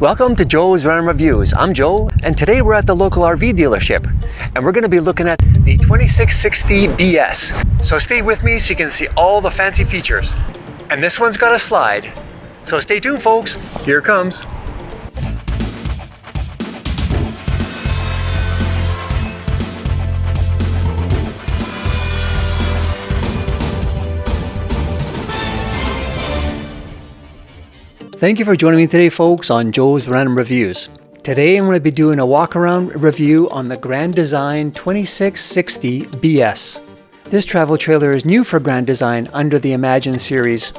Welcome to Joe's Random Reviews. I'm Joe, and today we're at the local RV dealership, and we're going to be looking at the 2660 BS. So stay with me so you can see all the fancy features. And this one's got a slide. So stay tuned, folks. Here it comes. Thank you for joining me today, folks, on Joe's Random Reviews. Today I'm going to be doing a walk-around review on the Grand Design 2660 BS. This travel trailer is new for Grand Design under the Imagine series.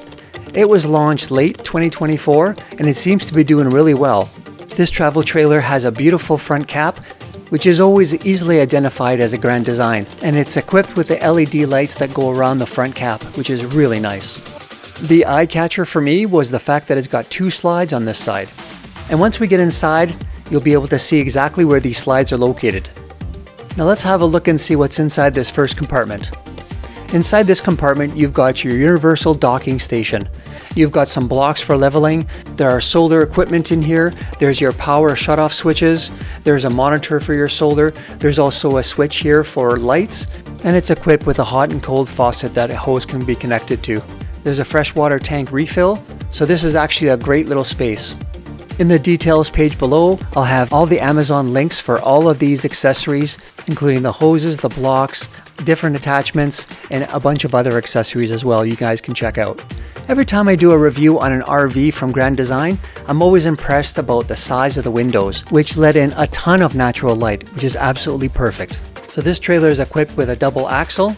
It was launched late 2024 and it seems to be doing really well. This travel trailer has a beautiful front cap, which is always easily identified as a Grand Design, and it's equipped with the LED lights that go around the front cap, which is really nice. The eye catcher for me was the fact that it's got two slides on this side. And once we get inside, you'll be able to see exactly where these slides are located. Now let's have a look and see what's inside this first compartment. Inside this compartment, you've got your universal docking station. You've got some blocks for leveling. There are solar equipment in here. There's your power shutoff switches. There's a monitor for your solar. There's also a switch here for lights, and it's equipped with a hot and cold faucet that a hose can be connected to. There's a freshwater tank refill, so this is actually a great little space. In the details page below, I'll have all the Amazon links for all of these accessories, including the hoses, the blocks, different attachments, and a bunch of other accessories as well you guys can check out. Every time I do a review on an RV from Grand Design, I'm always impressed about the size of the windows, which let in a ton of natural light, which is absolutely perfect. So this trailer is equipped with a double axle.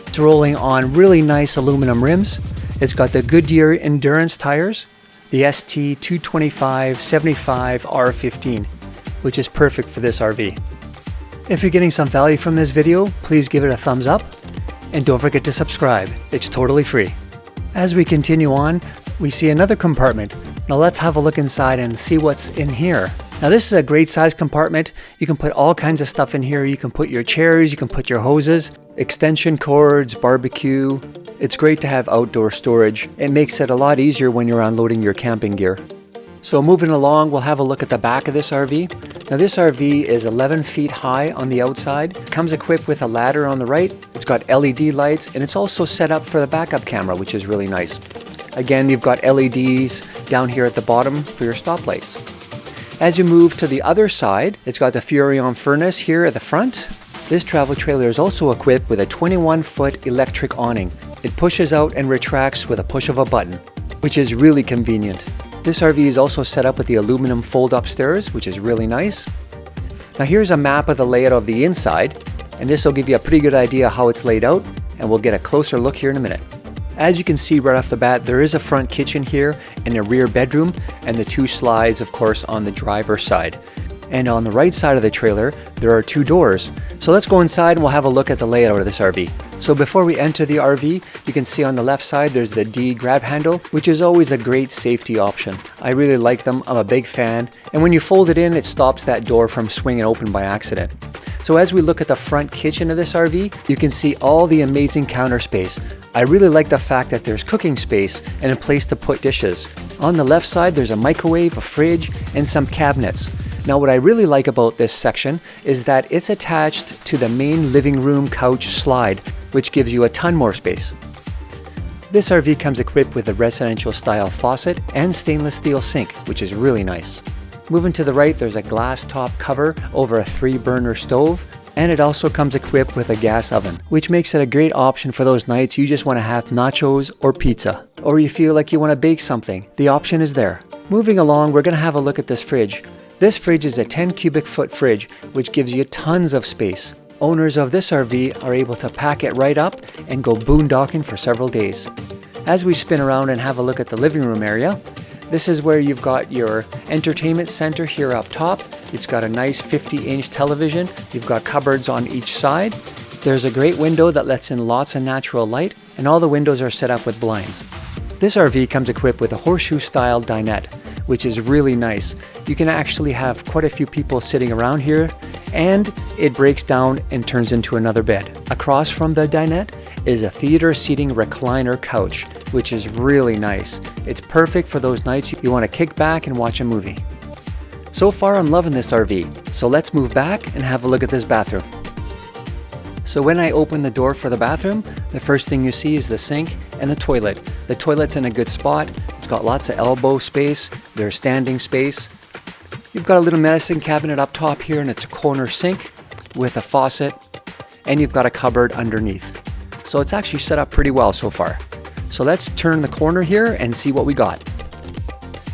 It's rolling on really nice aluminum rims. It's got the Goodyear Endurance tires, the ST225/75 R15, which is perfect for this RV. If you're getting some value from this video, please give it a thumbs up, and don't forget to subscribe. It's totally free. As we continue on, we see another compartment. Now let's have a look inside and see what's in here. Now this is a great size compartment. You can put all kinds of stuff in here. You can put your chairs, you can put your hoses, extension cords, barbecue. It's great to have outdoor storage. It makes it a lot easier when you're unloading your camping gear. So moving along, we'll have a look at the back of this RV. Now this RV is 11 feet high on the outside. It comes equipped with a ladder on the right. It's got LED lights, and it's also set up for the backup camera, which is really nice. Again, you've got LEDs down here at the bottom for your stoplights. As you move to the other side, it's got the Furrion furnace here at the front. This travel trailer is also equipped with a 21-foot electric awning. It pushes out and retracts with a push of a button, which is really convenient. This RV is also set up with the aluminum fold-up stairs, which is really nice. Now here's a map of the layout of the inside, and this will give you a pretty good idea how it's laid out, and we'll get a closer look here in a minute. As you can see right off the bat, there is a front kitchen here and a rear bedroom, and the two slides, of course, on the driver's side. And on the right side of the trailer, there are two doors. So let's go inside and we'll have a look at the layout of this RV. So before we enter the RV, you can see on the left side there's the D grab handle, which is always a great safety option. I really like them, I'm a big fan. And when you fold it in, it stops that door from swinging open by accident. So as we look at the front kitchen of this RV, you can see all the amazing counter space. I really like the fact that there's cooking space and a place to put dishes. On the left side, there's a microwave, a fridge, and some cabinets. Now what I really like about this section is that it's attached to the main living room couch slide, which gives you a ton more space. This RV comes equipped with a residential style faucet and stainless steel sink, which is really nice. Moving to the right, there's a glass top cover over a 3-burner stove, and it also comes equipped with a gas oven, which makes it a great option for those nights you just want to have nachos or pizza, or you feel like you want to bake something. The option is there. Moving along, we're going to have a look at this fridge. This fridge is a 10 cubic foot fridge, which gives you tons of space. Owners of this RV are able to pack it right up and go boondocking for several days. As we spin around and have a look at the living room area, this is where you've got your entertainment center here up top. It's got a nice 50-inch television. You've got cupboards on each side. There's a great window that lets in lots of natural light, and all the windows are set up with blinds. This RV comes equipped with a horseshoe-style dinette, which is really nice. You can actually have quite a few people sitting around here, and it breaks down and turns into another bed. Across from the dinette is a theater seating recliner couch, which is really nice. It's perfect for those nights you want to kick back and watch a movie. So far I'm loving this RV, so let's move back and have a look at this bathroom. So when I open the door for the bathroom, the first thing you see is the sink and the toilet. The toilet's in a good spot. It's got lots of elbow space. There's standing space. You've got a little medicine cabinet up top here, and it's a corner sink with a faucet, and you've got a cupboard underneath. So it's actually set up pretty well so far. So let's turn the corner here and see what we got.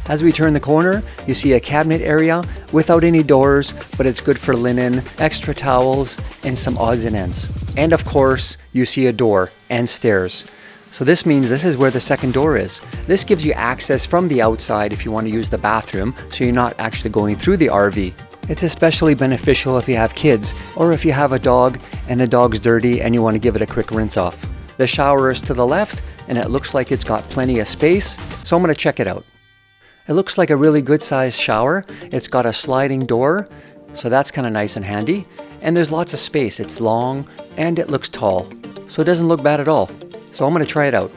As we turn the corner, you see a cabinet area without any doors, but it's good for linen, extra towels, and some odds and ends. And of course, you see a door and stairs. So this means this is where the second door is. This gives you access from the outside if you want to use the bathroom, so you're not actually going through the RV. It's especially beneficial if you have kids, or if you have a dog and the dog's dirty and you want to give it a quick rinse off. The shower is to the left, and it looks like it's got plenty of space, so I'm going to check it out. It looks like a really good sized shower. It's got a sliding door, so that's kind of nice and handy. And there's lots of space. It's long and it looks tall, so it doesn't look bad at all. So I'm going to try it out.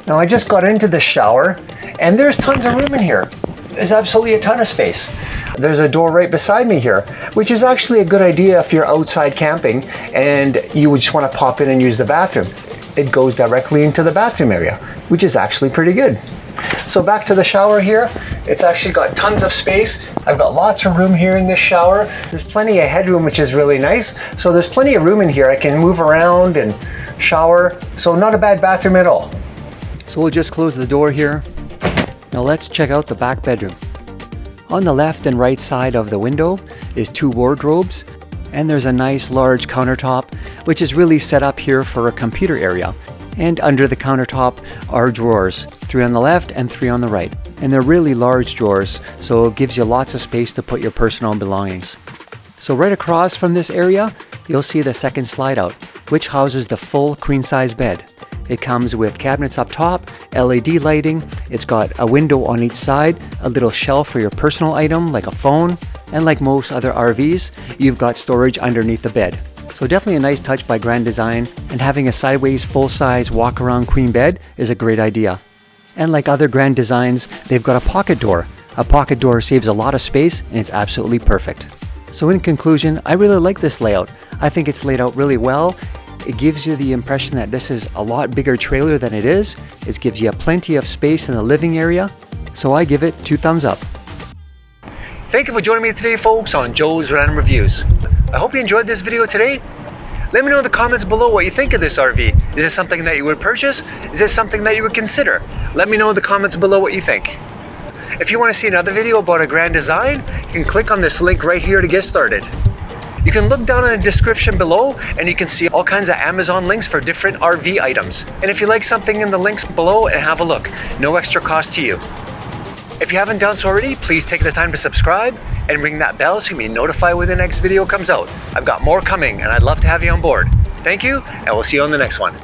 Now I just got into the shower and there's tons of room in here. There's absolutely a ton of space. There's a door right beside me here, which is actually a good idea if you're outside camping and you would just want to pop in and use the bathroom. It goes directly into the bathroom area, which is actually pretty good. So back to the shower here. It's actually got tons of space. I've got lots of room here in this shower. There's plenty of headroom, which is really nice. So there's plenty of room in here. I can move around and shower. So not a bad bathroom at all. So we'll just close the door here. Now let's check out the back bedroom. On the left and right side of the window is two wardrobes, and there's a nice large countertop, which is really set up here for a computer area. And under the countertop are drawers, 3 on the left and 3 on the right. And they're really large drawers, so it gives you lots of space to put your personal belongings. So right across from this area, you'll see the second slide out, which houses the full queen size bed. It comes with cabinets up top, LED lighting, it's got a window on each side, a little shelf for your personal item like a phone, and like most other RVs, you've got storage underneath the bed. So definitely a nice touch by Grand Design, and having a sideways full-size walk-around queen bed is a great idea. And like other Grand Designs, they've got a pocket door. A pocket door saves a lot of space and it's absolutely perfect. So in conclusion, I really like this layout. I think it's laid out really well. It gives you the impression that this is a lot bigger trailer than it is. It gives you plenty of space in the living area. So I give it 2 thumbs up. Thank you for joining me today, folks, on Joe's Random Reviews. I hope you enjoyed this video today. Let me know in the comments below what you think of this RV. Is this something that you would purchase? Is this something that you would consider? Let me know in the comments below what you think. If you want to see another video about a Grand Design, you can click on this link right here to get started. You can look down in the description below and you can see all kinds of Amazon links for different RV items. And if you like something in the links below, and have a look. No extra cost to you. If you haven't done so already, please take the time to subscribe and ring that bell so you can be notified when the next video comes out. I've got more coming and I'd love to have you on board. Thank you, and we'll see you on the next one.